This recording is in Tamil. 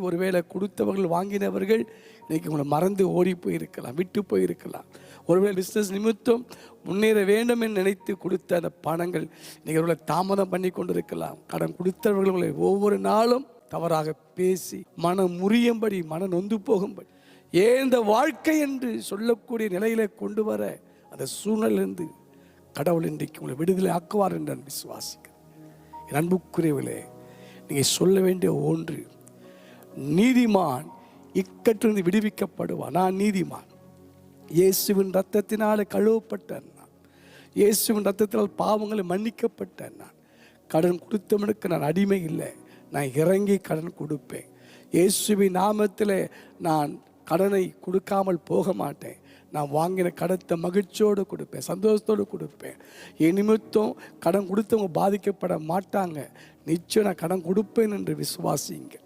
ஒருவேளை கொடுத்தவர்கள் வாங்கினவர்கள் இன்னைக்கு உங்களை மறந்து ஓடி போயிருக்கலாம், விட்டு போயிருக்கலாம். ஒருவேளை பிஸ்னஸ் நிமித்தம் முன்னேற வேண்டும் என்று நினைத்து கொடுத்த அந்த பணங்கள் இன்னைக்கு ஒருவேளை தாமதம் பண்ணி கொண்டிருக்கலாம். கடன் கொடுத்தவர்கள் உங்களை ஒவ்வொரு நாளும் தவறாக பேசி மனம் முறியும்படி, மனம் நொந்து போகும்படி, ஏன் இந்த வாழ்க்கை என்று சொல்லக்கூடிய நிலையில கொண்டு வர அந்த சூழ்நிலிருந்து கடவுள் இன்றைக்கு உங்களை விடுதலை ஆக்குவார் என்று நான் விசுவாசிக்கிறேன். என் அன்புக்குரியவர்களே, நீங்கள் சொல்ல வேண்டிய ஒன்று, நீதிமான் இக்கட்டிலிருந்து விடுவிக்கப்படுவான். நான் நீதிமான், இயேசுவின் இரத்தத்தினாலே கழுவப்பட்டேன். நான் இயேசுவின் இரத்தத்தினால் பாவங்களை மன்னிக்கப்பட்டேன். நான் கடன் கொடுத்தவனுக்கு நான் அடிமை இல்லை. நான் இறங்கி கடன் கொடுப்பேன். இயேசுவின் நாமத்தில் நான் கடனை கொடுக்காமல் போக மாட்டேன். நான் வாங்கின கடத்தை மகிழ்ச்சியோடு கொடுப்பேன், சந்தோஷத்தோடு கொடுப்பேன். என் நிமித்தம் கடன் கொடுத்தவங்க பாதிக்கப்பட மாட்டாங்க. நிச்சயம் நான் கடன் கொடுப்பேன் என்று விசுவாசிங்க.